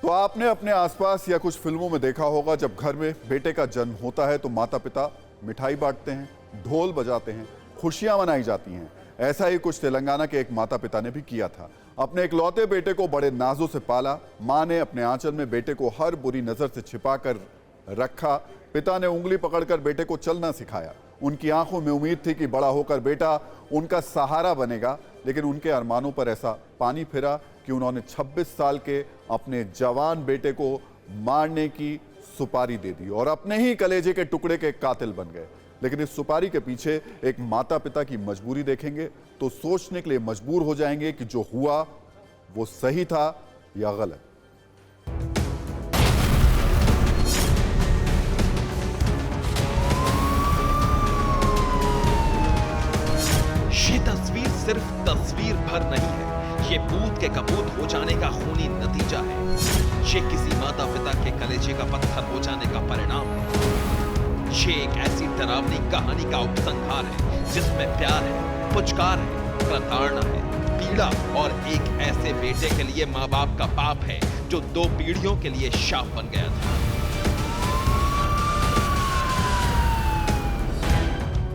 तो आपने अपने आसपास या कुछ फिल्मों में देखा होगा, जब घर में बेटे का जन्म होता है तो माता पिता मिठाई बांटते हैं, ढोल बजाते हैं, खुशियां मनाई जाती हैं। ऐसा ही कुछ तेलंगाना के एक माता पिता ने भी किया था। अपने इकलौते बेटे को बड़े नाजों से पाला। मां ने अपने आंचल में बेटे को हर बुरी नजर से छिपा कर रखा। पिता ने उंगली पकड़कर बेटे को चलना सिखाया। उनकी आंखों में उम्मीद थी कि बड़ा होकर बेटा उनका सहारा बनेगा, लेकिन उनके अरमानों पर ऐसा पानी फिरा कि उन्होंने 26 साल के अपने जवान बेटे को मारने की सुपारी दे दी और अपने ही कलेजे के टुकड़े के कातिल बन गए। लेकिन इस सुपारी के पीछे एक माता पिता की मजबूरी देखेंगे तो सोचने के लिए मजबूर हो जाएंगे कि जो हुआ वो सही था या गलत। ये तस्वीर सिर्फ तस्वीर भर नहीं है, ये पूत के कपूत हो जाने का खूनी नतीजा है। ये किसी माता पिता के कलेजे का पत्थर हो जाने का परिणाम है। ये एक ऐसी डरावनी कहानी का उपसंहार है जिसमें प्यार है, पुचकार है, प्रताड़ना है, पीड़ा और एक ऐसे बेटे के लिए माँ बाप का पाप है जो 2 पीढ़ियों के लिए शाप बन गया था।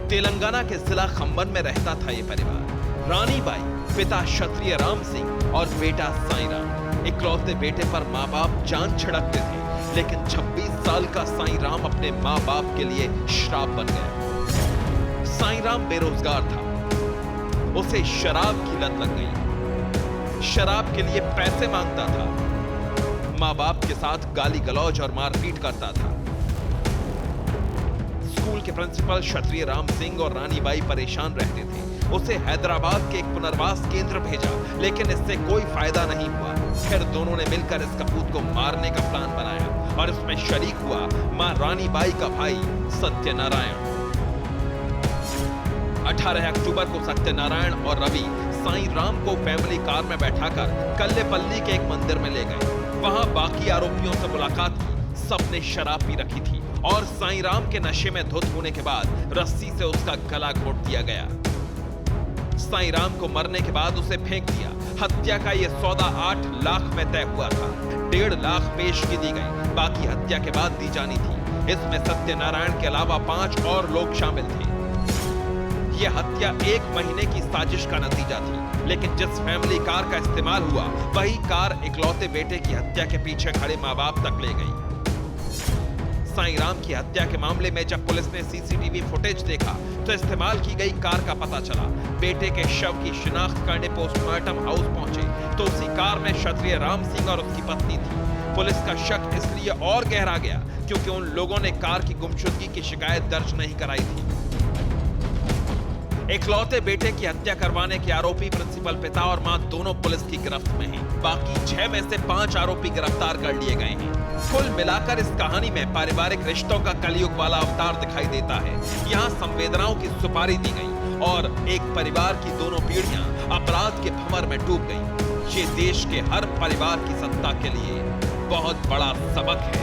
तेलंगाना के जिला खंबन में रहता था ये परिवार। रानी बाई, पिता क्षत्रिय राम सिंह और बेटा साईं राम। इकलौते बेटे पर माँ बाप जान छिड़कते थे, लेकिन 26 साल का साईं राम अपने माँ बाप के लिए श्राप बन गया। साईं राम बेरोजगार था, उसे शराब की लत लग गई। शराब के लिए पैसे मांगता था, माँ बाप के साथ गाली गलौज और मारपीट करता था। स्कूल के प्रिंसिपल क्षत्रिय राम सिंह और रानी बाई परेशान रहते थे। उसे हैदराबाद के एक पुनर्वास केंद्र भेजा, लेकिन इससे कोई फायदा नहीं हुआ। फिर दोनों ने मिलकर इस कपूत को मारने का प्लान बनाया और इसमें शरीक हुआ मां रानी बाई का भाई सत्यनारायण। 18 अक्टूबर को सत्यनारायण और रवि साईं राम को फैमिली कार में बैठाकर कल्लेपल्ली के एक मंदिर में ले गए। वहां बाकी आरोपियों से मुलाकात की। सबने शराब पी रखी थी और साईं राम के नशे में धुत होने के बाद रस्सी से उसका गला घोट दिया गया। साईं राम को मरने के बाद उसे फेंक दिया। हत्या का यह सौदा 8 लाख में तय हुआ था। 1.5 लाख पेशगी दी गई, बाकी हत्या के बाद दी जानी थी। इसमें सत्यनारायण के अलावा 5 और लोग शामिल थे। यह हत्या 1 महीने की साजिश का नतीजा थी, लेकिन जिस फैमिली कार का इस्तेमाल हुआ, वही कार इकलौते बेटे की हत्या के पीछे खड़े माँ बाप तक ले गई। साईं राम की हत्या के मामले में जब पुलिस ने सीसीटीवी फुटेज देखा तो इस्तेमाल की गई कार का पता चला। बेटे के शव की शिनाख्त करने पोस्टमार्टम हाउस पहुंचे तो उसी कार में क्षत्रिय राम सिंह और उसकी पत्नी थी। पुलिस का शक इसलिए और गहरा गया क्योंकि उन लोगों ने कार की गुमशुदगी की शिकायत दर्ज नहीं कराई थी। इकलौते बेटे की हत्या करवाने के आरोपी प्रिंसिपल पिता और मां दोनों पुलिस की गिरफ्त में हैं। बाकी 6 में से 5 आरोपी गिरफ्तार कर लिए गए हैं। कुल मिलाकर इस कहानी में पारिवारिक रिश्तों का कलयुग वाला अवतार दिखाई देता है। यहाँ संवेदनाओं की सुपारी दी गई और एक परिवार की दोनों पीढ़ियां अपराध के भंवर में डूब गई। ये देश के हर परिवार की सत्ता के लिए बहुत बड़ा सबक है।